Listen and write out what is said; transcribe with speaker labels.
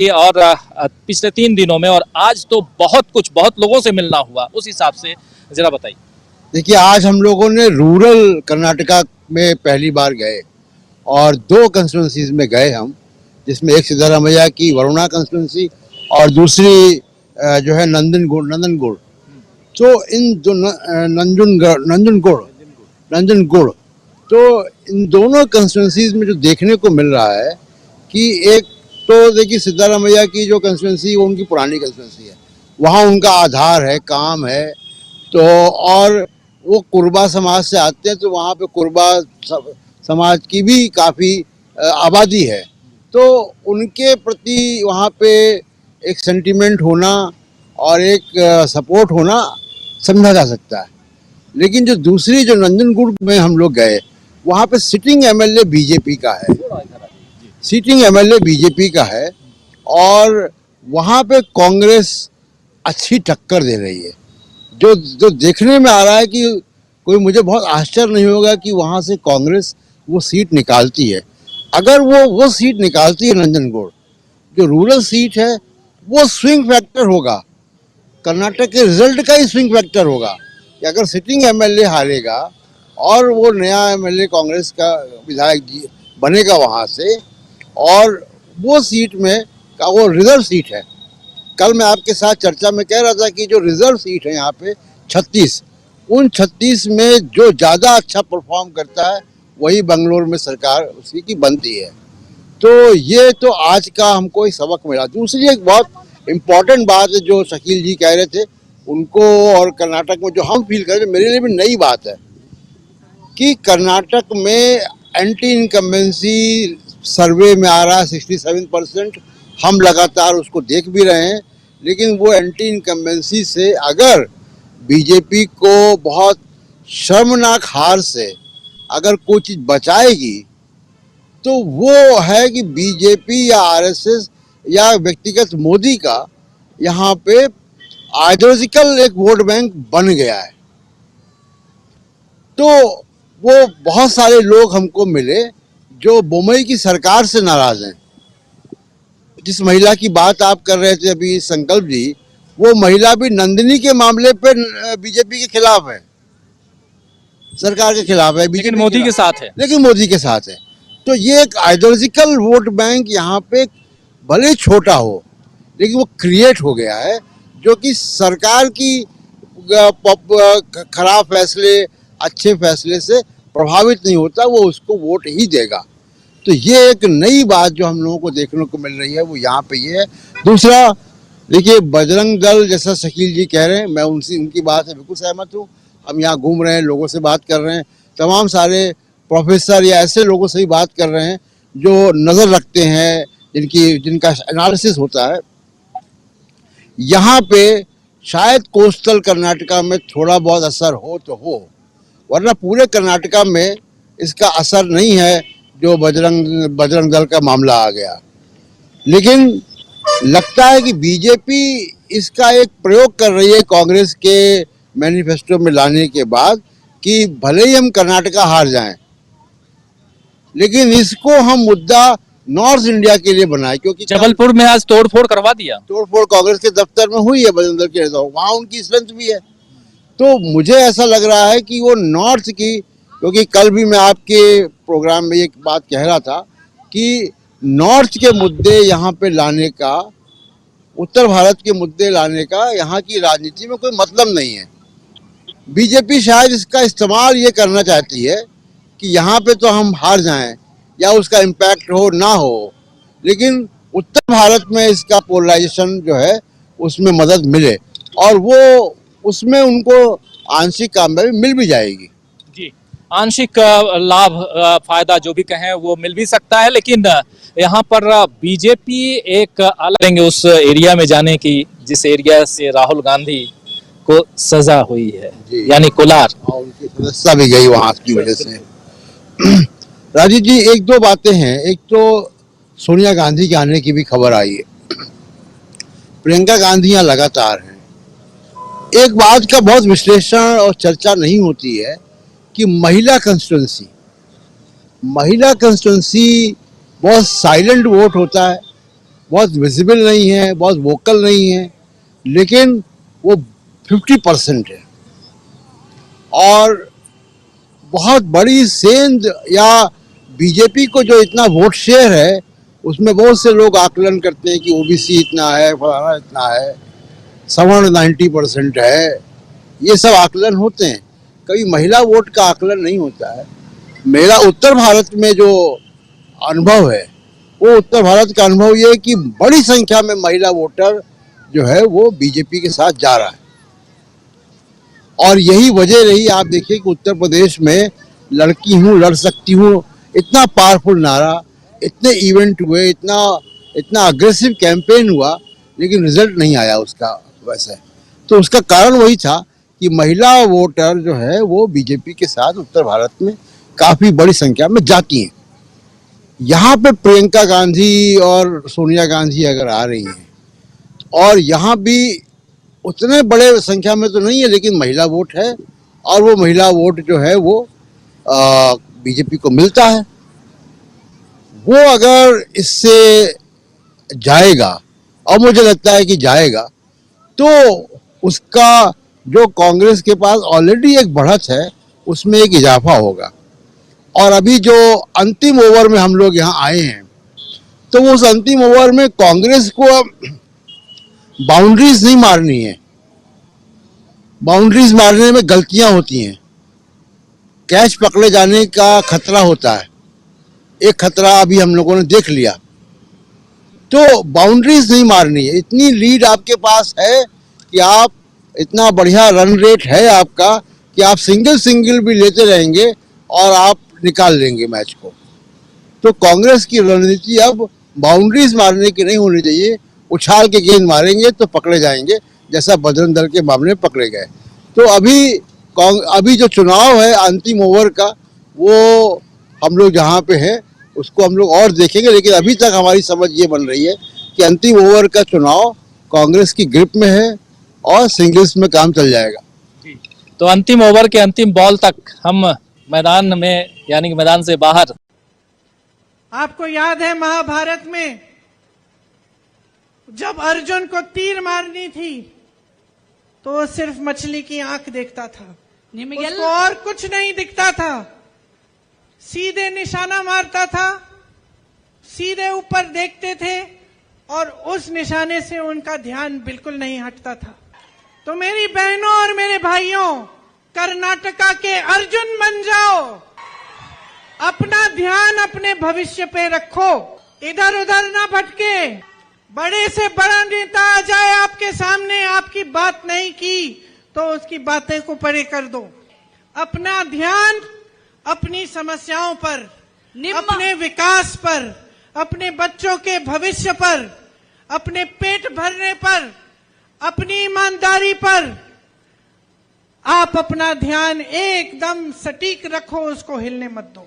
Speaker 1: और पिछले 3 दिनों में और आज तो बहुत लोगों से मिलना हुआ, उस हिसाब से जरा बताइए।
Speaker 2: देखिए, आज हम लोगों ने रूरल कर्नाटका में पहली बार गए और 2 कंस्टिट्यूंसीज में गए हम, जिसमें एक सिद्धारामैया की वरुणा कंस्टिट्यूंसी और दूसरी जो है नंदनगुड़। तो इन दो नंजनगुड़ तो इन दोनों कंस्टिट्यूंसीज में जो देखने को मिल रहा है कि एक तो देखिए सिद्धारामैया की जो कंस्टिट्यूंसी वो उनकी पुरानी कंस्टिट्यूंसी है, वहाँ उनका आधार है, काम है। तो और वो कुर्बा समाज से आते हैं, तो वहाँ पे कुर्बा समाज की भी काफ़ी आबादी है, तो उनके प्रति वहाँ पे एक सेंटिमेंट होना और एक सपोर्ट होना समझा जा सकता है। लेकिन जो दूसरी जो नंदनगुड़ में हम लोग गए, वहाँ पे सिटिंग एमएलए बीजेपी का है, और वहाँ पे कांग्रेस अच्छी टक्कर दे रही है। जो देखने में आ रहा है कि कोई मुझे बहुत आश्चर्य नहीं होगा कि वहाँ से कांग्रेस वो सीट निकालती है। अगर वो सीट निकालती है नंदनगुड़, जो रूरल सीट है, वो स्विंग फैक्टर होगा, कर्नाटक के रिजल्ट का ही स्विंग फैक्टर होगा कि अगर सिटिंग एमएलए हारेगा और वो नया एमएलए कांग्रेस का विधायक जी बनेगा वहाँ से, और वो सीट में का वो रिजर्व सीट है। कल मैं आपके साथ चर्चा में कह रहा था कि जो रिजर्व सीट है यहाँ पे 36, उन 36 में जो ज़्यादा अच्छा परफॉर्म करता है वही बंगलोर में सरकार उसकी की बनती है। तो ये तो आज का हमको एक सबक मिला। दूसरी एक बहुत इम्पोर्टेंट बात है जो शकील जी कह रहे थे, उनको और कर्नाटक में जो हम फील कर रहे थे, मेरे लिए भी नई बात है कि कर्नाटक में एंटी इनकम्बेंसी सर्वे में आ रहा है 67%। हम लगातार उसको देख भी रहे हैं, लेकिन वो एंटी इनकम्बेंसी से अगर बीजेपी को बहुत शर्मनाक हार से अगर कोई चीज़ बचाएगी तो वो है कि बीजेपी या आरएसएस या व्यक्तिगत मोदी का यहाँ पे आइडियोलॉजिकल एक वोट बैंक बन गया है। तो वो बहुत सारे लोग हमको मिले जो बोमई की सरकार से नाराज हैं। जिस महिला की बात आप कर रहे थे अभी संकल्प जी, वो महिला भी नंदिनी के मामले पे बीजेपी के खिलाफ है, सरकार के खिलाफ है,
Speaker 1: लेकिन मोदी के साथ है।
Speaker 2: लेकिन मोदी के साथ है। तो ये एक आइडियोलॉजिकल वोट बैंक यहाँ पे भले छोटा हो, लेकिन वो क्रिएट हो गया है, जो कि सरकार की खराब फैसले अच्छे फैसले से प्रभावित नहीं होता, वो उसको वोट ही देगा। तो ये एक नई बात जो हम लोगों को देखने को मिल रही है वो यहाँ पे ये है। दूसरा, देखिए बजरंग दल जैसा शकील जी कह रहे हैं, मैं उनकी बात से बिल्कुल सहमत हूँ। हम यहाँ घूम रहे हैं, लोगों से बात कर रहे हैं, तमाम सारे प्रोफेसर या ऐसे लोगों से ही बात कर रहे हैं जो नज़र रखते हैं, जिनका एनालिसिस होता है। यहाँ पे शायद कोस्टल कर्नाटका में थोड़ा बहुत असर हो तो हो, वरना पूरे कर्नाटका में इसका असर नहीं है जो बजरंग दल का मामला आ गया। लेकिन लगता है कि बीजेपी इसका एक प्रयोग कर रही है कांग्रेस के मैनिफेस्टो में लाने के बाद कि भले ही हम कर्नाटका हार जाएं, लेकिन इसको हम मुद्दा नॉर्थ इंडिया के लिए बनाए, क्योंकि
Speaker 1: जबलपुर में आज तोड़फोड़ करवा दिया।
Speaker 2: तोड़फोड़ कांग्रेस के दफ्तर में हुई है, बजरंग दल के नेता, वहाँ उनकी स्ट्रेंथ भी है। तो मुझे ऐसा लग रहा है कि वो नॉर्थ की, क्योंकि कल भी मैं आपके प्रोग्राम में एक बात कह रहा था कि नॉर्थ के मुद्दे यहाँ पे लाने का, उत्तर भारत के मुद्दे लाने का यहाँ की राजनीति में कोई मतलब नहीं है। बीजेपी शायद इसका इस्तेमाल ये करना चाहती है कि यहाँ पे तो हम हार जाएं या उसका इम्पैक्ट हो ना हो, लेकिन उत्तर भारत में इसका पोलराइजेशन जो है उसमें मदद मिले, और वो उसमें उनको आंशिक कामयाबी मिल भी जाएगी।
Speaker 1: जी, आंशिक लाभ फायदा जो भी कहें वो मिल भी सकता है, लेकिन यहाँ पर बीजेपी एक अलग लेंगे उस एरिया में जाने की जिस एरिया से राहुल गांधी को सजा हुई है, यानी कोलार,
Speaker 2: और उनकी सदस्यता भी गई वहाँ की वजह से। राजीव जी, एक दो बातें हैं। एक तो सोनिया गांधी के आने की भी खबर आई है, प्रियंका गांधी यहाँ लगातार हैं। एक बात का बहुत विश्लेषण और चर्चा नहीं होती है कि महिला कंस्टिट्यूंसी बहुत साइलेंट वोट होता है, बहुत विजिबल नहीं है, बहुत वोकल नहीं है, लेकिन वो 50% है। और बहुत बड़ी सेंध या बीजेपी को जो इतना वोट शेयर है, उसमें बहुत से लोग आकलन करते हैं कि ओबीसी इतना है, फलाना इतना है, सवर्ण 90% है, ये सब आकलन होते हैं। कभी महिला वोट का आकलन नहीं होता है। मेरा उत्तर भारत में जो अनुभव है, वो उत्तर भारत का अनुभव ये है कि बड़ी संख्या में महिला वोटर जो है वो बीजेपी के साथ जा रहा है। और यही वजह रही, आप देखिए कि उत्तर प्रदेश में लड़की हूँ लड़ सकती हूँ, इतना पावरफुल नारा, इतने इवेंट हुए, इतना अग्रेसिव कैंपेन हुआ, लेकिन रिजल्ट नहीं आया उसका वैसे। तो उसका कारण वही था कि महिला वोटर जो है वो बीजेपी के साथ उत्तर भारत में काफी बड़ी संख्या में जाती हैं। यहाँ पे प्रियंका गांधी और सोनिया गांधी अगर आ रही हैं, और यहाँ भी उतने बड़े संख्या में तो नहीं है, लेकिन महिला वोट है, और वो महिला वोट जो है वो बीजेपी को मिलता है। वो अगर इससे जाएगा, और मुझे लगता है कि जाएगा, तो उसका जो कांग्रेस के पास ऑलरेडी एक बढ़त है उसमें एक इजाफा होगा। और अभी जो अंतिम ओवर में हम लोग यहाँ आए हैं, तो उस अंतिम ओवर में कांग्रेस को बाउंड्रीज नहीं मारनी है। बाउंड्रीज मारने में गलतियां होती हैं, कैच पकड़े जाने का खतरा होता है। एक खतरा अभी हम लोगों ने देख लिया। तो बाउंड्रीज नहीं मारनी है। इतनी लीड आपके पास है कि आप, इतना बढ़िया रन रेट है आपका कि आप सिंगल भी लेते रहेंगे और आप निकाल लेंगे मैच को। तो कांग्रेस की रणनीति अब बाउंड्रीज मारने की नहीं होनी चाहिए। उछाल के गेंद मारेंगे तो पकड़े जाएंगे, जैसा बजरंग दल के मामले में पकड़े गए। तो अभी जो चुनाव है अंतिम ओवर का, वो हम लोग जहाँ पे है उसको हम लोग और देखेंगे, लेकिन अभी तक हमारी समझ ये बन रही है कि अंतिम ओवर का चुनाव कांग्रेस की ग्रिप में है और सिंगल्स में काम चल जाएगा।
Speaker 1: तो अंतिम ओवर के अंतिम बॉल तक हम मैदान में, यानी कि मैदान से बाहर।
Speaker 3: आपको याद है महाभारत में जब अर्जुन को तीर मारनी थी तो वो सिर्फ मछली की आंख देखता था, उसको और कुछ नहीं दिखता था। सीधे निशाना मारता था, सीधे ऊपर देखते थे, और उस निशाने से उनका ध्यान बिल्कुल नहीं हटता था। तो मेरी बहनों और मेरे भाइयों, कर्नाटका के अर्जुन बन जाओ। अपना ध्यान अपने भविष्य पे रखो, इधर उधर ना भटके। बड़े से बड़ा नेता आ जाए आपके सामने, आपकी बात नहीं की तो उसकी बातें को परे कर दो। अपना ध्यान अपनी समस्याओं पर, अपने विकास पर, अपने बच्चों के भविष्य पर, अपने पेट भरने पर, अपनी ईमानदारी पर आप अपना ध्यान एकदम सटीक रखो, उसको हिलने मत दो।